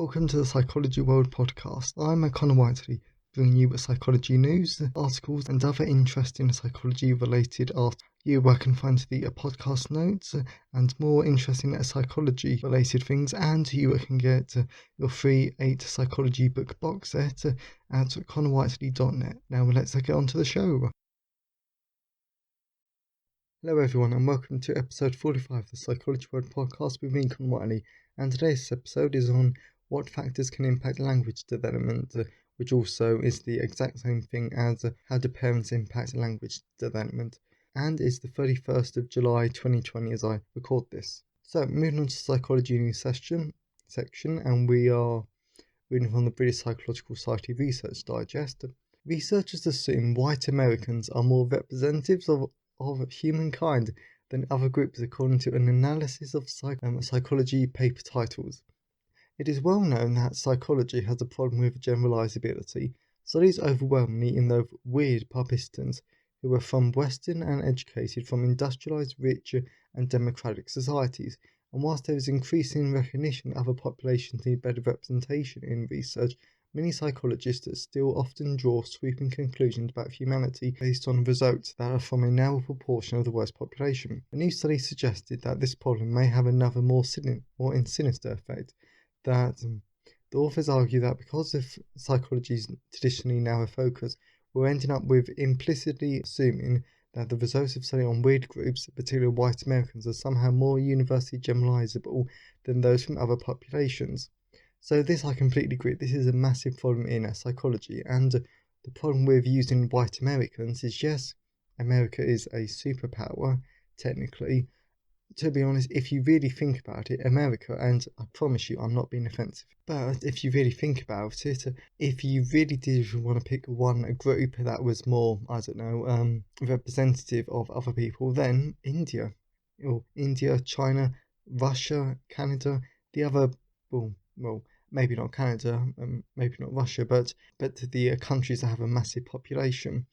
Welcome to the Psychology World podcast. I'm Connor Whiteley, bringing you psychology news, articles, and other interesting psychology-related articles. Where I can find the podcast notes and more interesting psychology-related things, and you can get your free 8 psychology book box set at connorwhiteley.net. Now let's get on to the show. Hello everyone, and welcome to episode 45 of the Psychology World podcast with me, Connor Whiteley. And today's episode is on what factors can impact language development, which also is the exact same thing as how do parents impact language development. And it's the 31st of July 2020 as I record this. So moving on to psychology news section, and we are reading from the British Psychological Society Research Digest. Researchers assume white Americans are more representatives of humankind than other groups according to an analysis of psychology paper titles. It is well known that psychology has a problem with generalizability. Studies overwhelmingly involve weird participants who are from Western and educated from industrialized, rich and democratic societies. And whilst there is increasing recognition that other populations need better representation in research, many psychologists still often draw sweeping conclusions about humanity based on results that are from a narrow proportion of the world's population. A new study suggested that this problem may have another more sinister effect, that the authors argue that because of psychology's traditionally narrow focus, we're ending up with implicitly assuming that the results of study on weird groups, particularly white Americans, are somehow more universally generalizable than those from other populations. So this I completely agree. This is a massive problem in psychology, and the problem with using white Americans is, yes, America is a superpower, technically. To be honest, if you really think about it, America, and I promise you I'm not being offensive, but if you really think about it, if you really did want to pick one group that was more, I don't know, representative of other people, then India, China, Russia, Canada, the other, well, maybe not Canada, maybe not Russia, but the countries that have a massive population.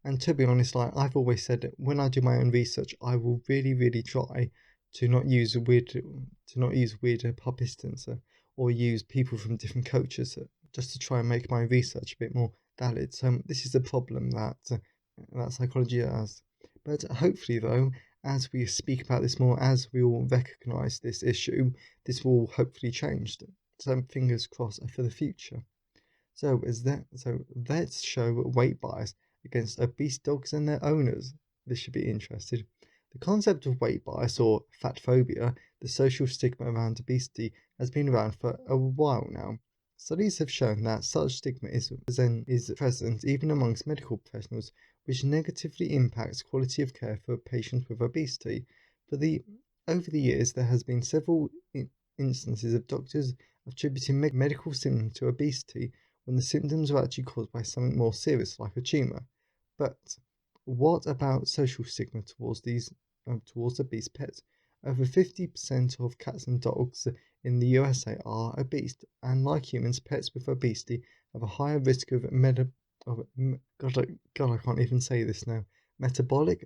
And to be honest, like I've always said, that when I do my own research, I will really try to not use weird participants or use people from different cultures just to try and make my research a bit more valid. So this is a problem that psychology has. But hopefully, though, as we speak about this more, as we all recognise this issue, this will hopefully change. So fingers crossed for the future. So let's show weight bias against obese dogs and their owners. This should be interesting. The concept of weight bias, or fat phobia, the social stigma around obesity, has been around for a while now. Studies have shown that such stigma is present even amongst medical professionals, which negatively impacts quality of care for patients with obesity. Over the years, there has been several instances of doctors attributing medical symptoms to obesity when the symptoms are actually caused by something more serious, like a tumour. But what about social stigma towards obese pets? Over 50% of cats and dogs in the USA are obese, and like humans, pets with obesity have a higher risk of God, I can't even say this now. Metabolic,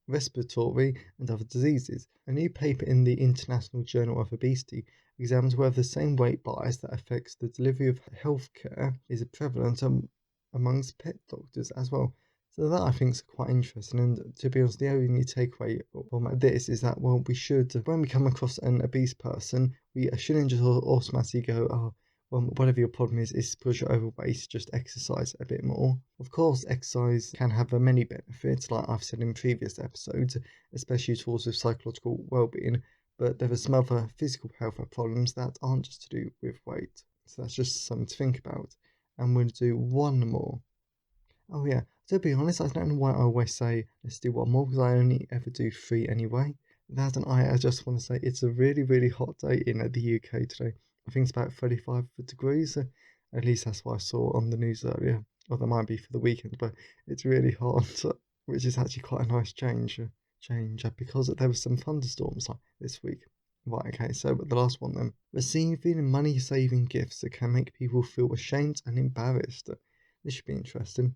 respiratory, and other diseases. A new paper in the International Journal of Obesity examines whether the same weight bias that affects the delivery of healthcare is prevalent amongst pet doctors as well. So that I think is quite interesting, and to be honest, the only takeaway from this is that, well, we should, when we come across an obese person, we shouldn't just automatically go, oh, well, whatever your problem is because you're overweight, just exercise a bit more. Of course, exercise can have many benefits, like I've said in previous episodes, especially towards with psychological well-being, but there are some other physical health problems that aren't just to do with weight. So that's just something to think about. And we'll do one more. Oh yeah, to be honest, I don't know why I always say let's do one more, because I only ever do 3 anyway. That and I just want to say it's a really hot day in the UK today. I think it's about 35 degrees, at least that's what I saw on the news earlier. Or that might be for the weekend, but it's really hot, which is actually quite a nice change because there were some thunderstorms this week. Right, okay, so the last one then. Receiving money-saving gifts that can make people feel ashamed and embarrassed. This should be interesting.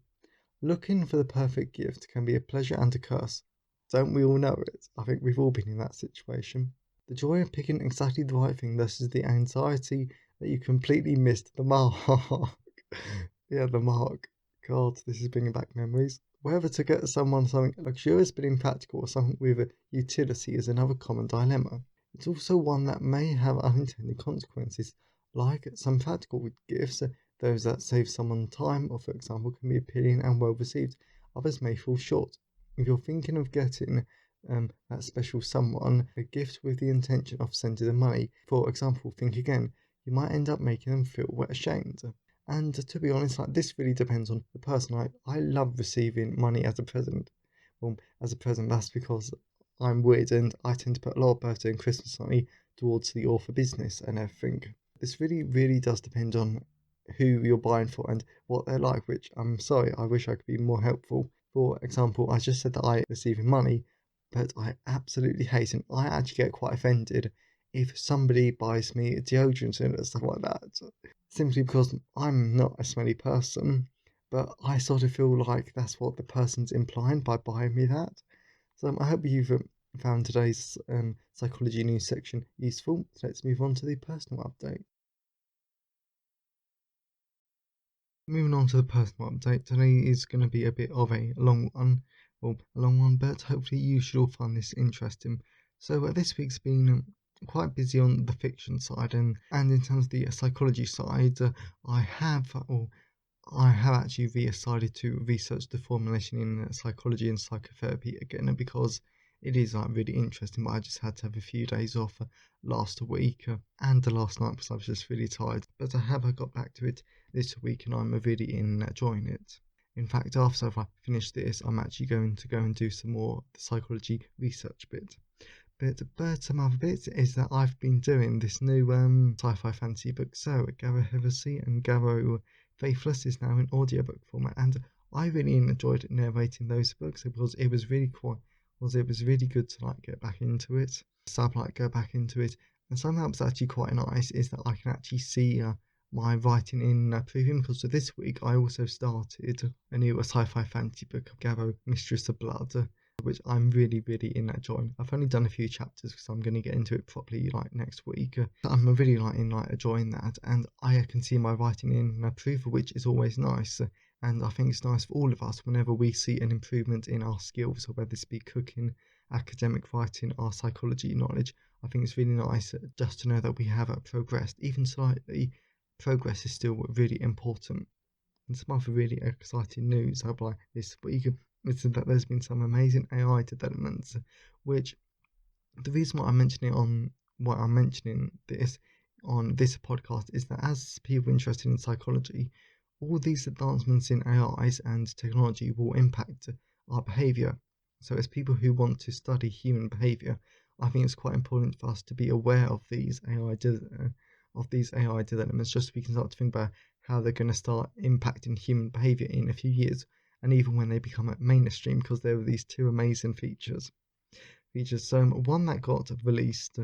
Looking for the perfect gift can be a pleasure and a curse. Don't we all know it? I think we've all been in that situation. The joy of picking exactly the right thing versus the anxiety that you completely missed the mark. Yeah, the mark. God, this is bringing back memories. Whether to get someone something luxurious but impractical or something with a utility is another common dilemma. It's also one that may have unintended consequences, like some practical gifts, those that save someone time or, for example, can be appealing and well received. Others may fall short. If you're thinking of getting that special someone a gift with the intention of sending them money, for example, think again, you might end up making them feel ashamed. And to be honest, like this really depends on the person. I love receiving money as a present. Well, as a present, that's because I'm weird and I tend to put a lot of birthday and Christmas money towards the author business and everything. This really, really does depend on who you're buying for and what they're like, which I'm sorry, I wish I could be more helpful. For example, I just said that I receiving money, but I absolutely hate and I actually get quite offended if somebody buys me deodorant and stuff like that. Simply because I'm not a smelly person, but I sort of feel like that's what the person's implying by buying me that. So I hope you've found today's psychology news section useful. Let's move on to the personal update. Moving on to the personal update, today is going to be a bit of a long one, but hopefully you should all find this interesting. So this week's been quite busy on the fiction side, and in terms of the psychology side, I have actually decided to research the formulation in psychology and psychotherapy again because it is like really interesting. But I just had to have a few days off last week and the last night because I was just really tired. But I got back to it this week and I'm really enjoying it. In fact, after I finish this, I'm actually going to go and do some more psychology research bit. But some other bits is that I've been doing this new sci-fi fantasy book. So Garrow Heresy and Garrow Faithless is now in audiobook format, and I really enjoyed narrating those books because it was really good to like get back into it. So I'd like go back into it, and something that was actually quite nice is that I can actually see my writing in preview because this week I also started a new sci-fi fantasy book, Garrow Mistress of Blood, which I'm really, really enjoying. I've only done a few chapters because I'm going to get into it properly like next week. I'm really enjoying that, and I can see my writing in approval, which is always nice. And I think it's nice for all of us whenever we see an improvement in our skills, or whether this be cooking, academic writing, or psychology knowledge. I think it's really nice just to know that we have progressed, even slightly. Progress is still really important. And some other really exciting news about this week is that there's been some amazing AI developments, which the reason why I'm mentioning this on this podcast is that as people interested in psychology, all these advancements in AIs and technology will impact our behavior. So as people who want to study human behavior, I think it's quite important for us to be aware of these AI developments, just so we can start to think about how they're going to start impacting human behavior in a few years, and even when they become mainstream, because there are these two amazing features. So one that got released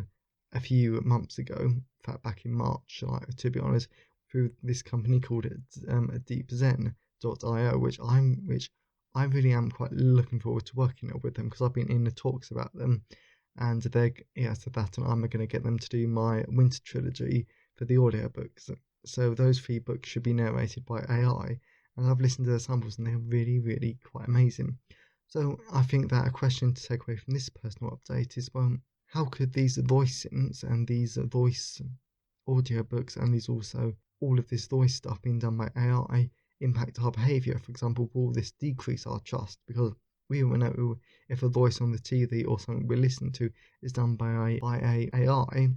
a few months ago, in fact back in March, to be honest, through this company called deepzen.io, which I really am quite looking forward to working with them because I've been in the talks about them, and so that, and I'm going to get them to do my winter trilogy for the audiobooks. So those 3 books should be narrated by AI, and I've listened to their samples and they're really, really quite amazing. So I think that a question to take away from this personal update is, well, how could these voicings and these voice audiobooks and these also all of this voice stuff being done by AI impact our behaviour? For example, will this decrease our trust? Because we will know if a voice on the TV or something we listen to is done by a AI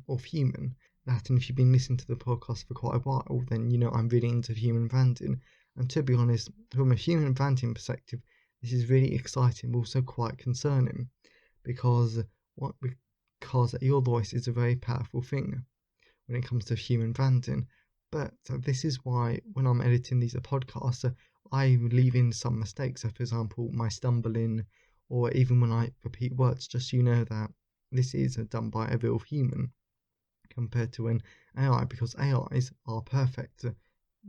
or human. And if you've been listening to the podcast for quite a while, then you know I'm really into human branding. And to be honest, from a human branding perspective, this is really exciting, but also quite concerning, because your voice is a very powerful thing when it comes to human branding. But this is why when I'm editing these podcasts, I leave in some mistakes. So, for example, my stumbling, or even when I repeat words, just so you know that this is done by a real human compared to an AI, because AIs are perfect.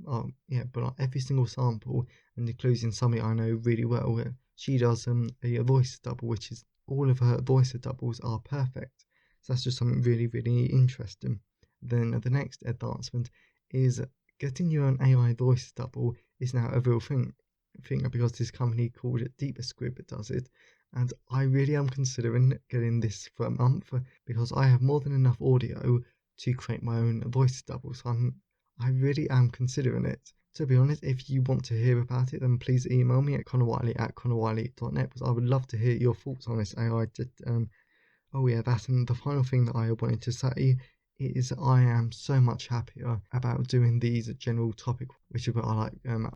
But every single sample, and including somebody I know really well, she does a voice double, which is all of her voice doubles are perfect. So that's just something really, really interesting. Then the next advancement is getting your own AI voice double is now a real thing because this company called DeepScript does it. And I really am considering getting this for a month because I have more than enough audio to create my own voice double. So I really am considering it. To be honest, if you want to hear about it, then please email me at connorwhiteley@connorwhiteley.net because I would love to hear your thoughts on this AI. Oh yeah, that, and the final thing that I wanted to say is I am so much happier about doing these general topics, which is where I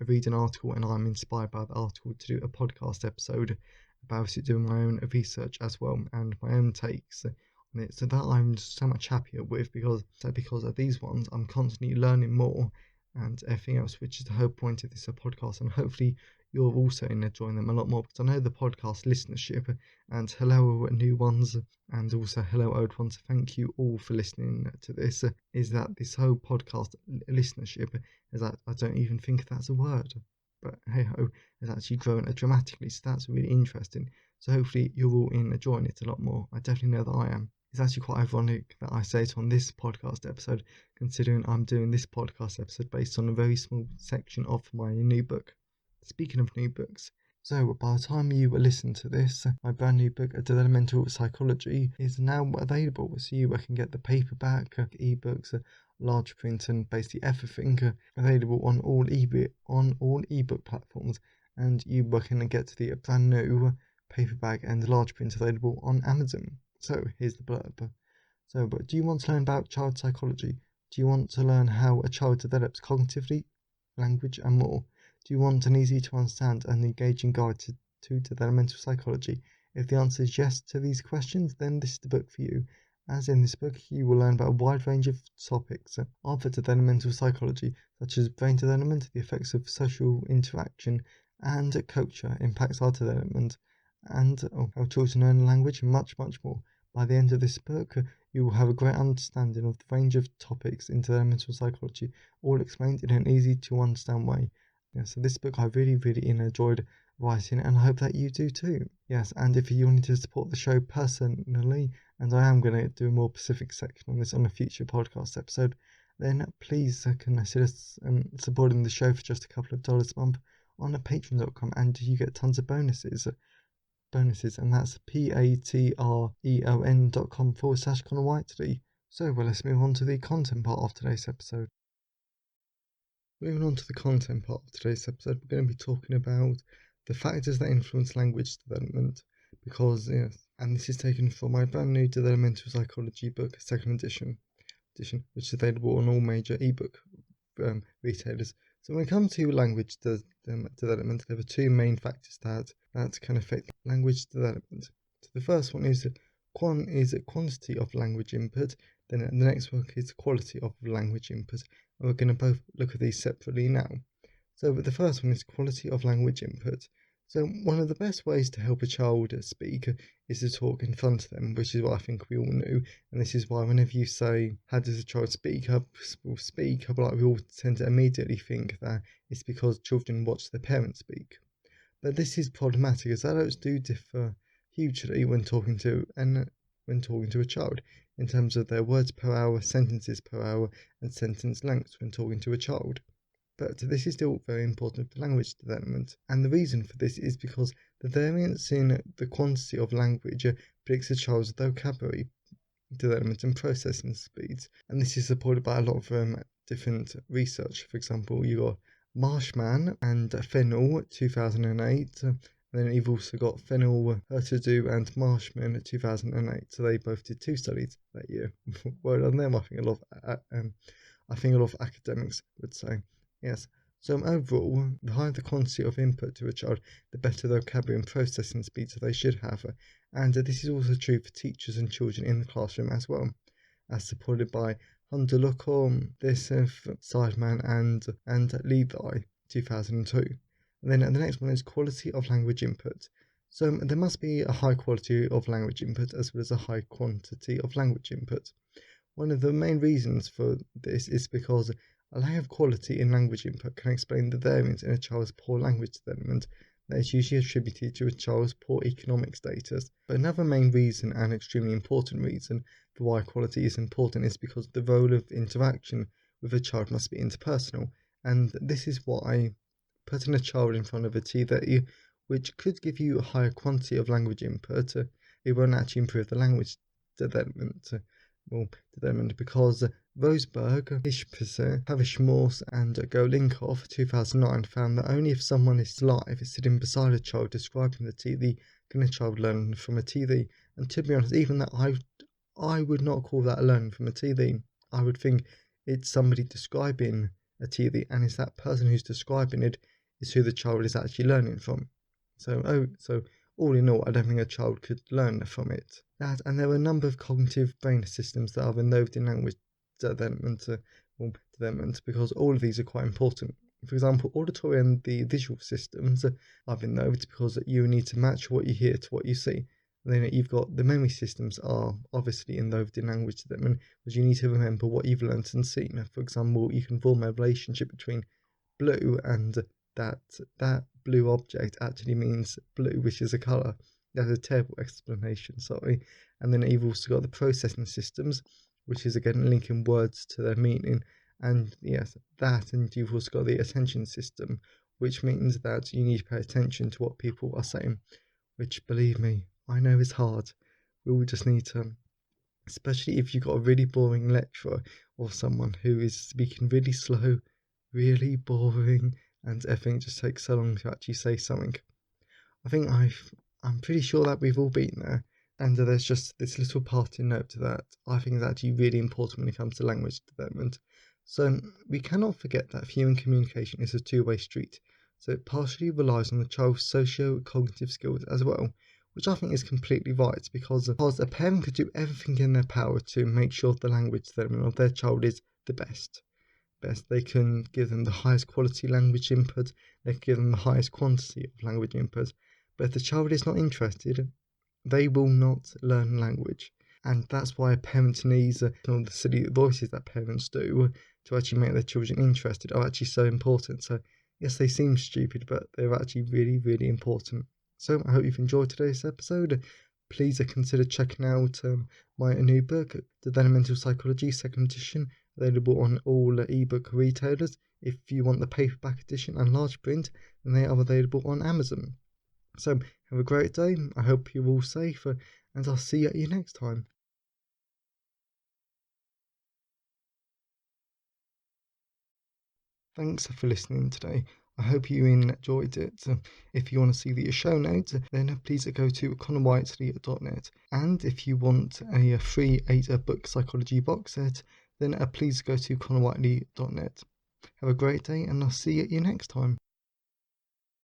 read an article and I'm inspired by the article to do a podcast episode about it, doing my own research as well and my own takes on it. So that I'm so much happier with because of these ones, I'm constantly learning more and everything else, which is the whole point of this podcast. And hopefully you're also enjoying them a lot more because I know the podcast listenership, and hello new ones and also hello old ones. Thank you all for listening to this. Is that this whole podcast listenership is that I don't even think that's a word, but hey ho, has actually grown dramatically. So that's really interesting. So hopefully you're all enjoying it a lot more. I definitely know that I am. It's actually quite ironic that I say it on this podcast episode, considering I'm doing this podcast episode based on a very small section of my new book. Speaking of new books, so by the time you listen to this, my brand new book, Developmental Psychology, is now available. So you can get the paperback, ebooks, large print, and basically everything available on all ebook platforms. And you can get the brand new paperback and large print available on Amazon. So here's the blurb. So, but do you want to learn about child psychology? Do you want to learn how a child develops cognitively, language, and more? Do you want an easy to understand and engaging guide to developmental psychology? If the answer is yes to these questions, then this is the book for you. As in this book, you will learn about a wide range of topics of developmental psychology, such as brain development, the effects of social interaction, and culture impacts our development, and how children learn language, and much, much more. By the end of this book, you will have a great understanding of the range of topics in developmental psychology, all explained in an easy to understand way. Yeah, so this book I really, really enjoyed writing, and I hope that you do too. Yes, and if you wanted to support the show personally, and I am going to do a more specific section on this on a future podcast episode, then please consider supporting the show for just a couple of dollars a month on patreon.com, and you get tons of bonuses, and that's patreon.com/Connor Whiteley. So let's move on to the content part of today's episode. Moving on to the content part of today's episode, we're going to be talking about the factors that influence language development, because yes, and this is taken from my brand new Developmental Psychology book, second edition, which is available on all major ebook retailers. So when it comes to language development, there are two main factors that can affect language development. So the first one is quantity of language input. Then the next one is quality of language input. And we're going to both look at these separately now. So the first one is quality of language input. So one of the best ways to help a child speak is to talk in front of them, which is what I think we all knew. And this is why whenever you say, how does a child speak? We all tend to immediately think that it's because children watch their parents speak. But this is problematic, as adults do differ hugely when talking to a child in terms of their words per hour, sentences per hour, and sentence lengths when talking to a child. But this is still very important for language development, and the reason for this is because the variance in the quantity of language predicts a child's vocabulary development and processing speeds, and this is supported by a lot of different research. For example, you got Marshman and Fennell 2008, and then you've also got Fennell, Hurtado, and Marshman 2008. So they both did two studies that year. Well on them, I think a lot of academics would say. Yes. So overall, the higher the quantity of input to a child, the better the vocabulary and processing speeds they should have. And this is also true for teachers and children in the classroom as well, as supported by Hondelukor, Sideman, and Levi, 2002. And then the next one is quality of language input. So there must be a high quality of language input as well as a high quantity of language input. One of the main reasons for this is because a lack of quality in language input can explain the variance in a child's poor language development, that is usually attributed to a child's poor economic status. But another main reason, and extremely important reason, for why equality is important is because the role of interaction with a child must be interpersonal. And this is why putting a child in front of a TV, which could give you a higher quantity of language input, it won't actually improve the language development. Development because Roseberg, Pavishmorse, and Golinkov 2009 found that only if someone is live sitting beside a child describing the TV can a child learn from a TV. And to be honest, even that I would not call that learning from a TV. I would think it's somebody describing a TV, and it's that person who's describing it is who the child is actually learning from. So all in all, I don't think a child could learn from it. And there are a number of cognitive brain systems that are involved in language development, because all of these are quite important. For example, auditory and the visual systems are involved because you need to match what you hear to what you see. And then you've got the memory systems are obviously involved in language development, because you need to remember what you've learnt and seen. For example, you can form a relationship between blue and that blue object actually means blue, which is a colour. That's a terrible explanation, sorry. And then you've also got the processing systems, which is again linking words to their meaning. And yes, that, and you've also got the attention system, which means that you need to pay attention to what people are saying, which, believe me, I know is hard. We all just need to, especially if you've got a really boring lecturer or someone who is speaking really slow, really boring, and everything just takes so long to actually say something. I'm pretty sure that we've all been there, and there's just this little parting note to that I think is actually really important when it comes to language development. So we cannot forget that human communication is a two-way street, so it partially relies on the child's socio-cognitive skills as well, which I think is completely right, because a parent could do everything in their power to make sure the language development of their child is the best. They can give them the highest quality language input, they can give them the highest quantity of language input, but if the child is not interested, they will not learn language. And that's why parents need all the silly voices that parents do to actually make their children interested are actually so important. So yes, they seem stupid, but they're actually really, really important. So I hope you've enjoyed today's episode. Please consider checking out my new book, Developmental Psychology, 2nd edition, available on all ebook retailers. If you want the paperback edition and large print, then they are available on Amazon. So have a great day. I hope you're all safe, and I'll see you next time. Thanks for listening today. I hope you enjoyed it. If you want to see the show notes, then please go to connorwhiteley.net. And if you want a free 8-book psychology box set, then please go to connorwhiteley.net. Have a great day, and I'll see you next time.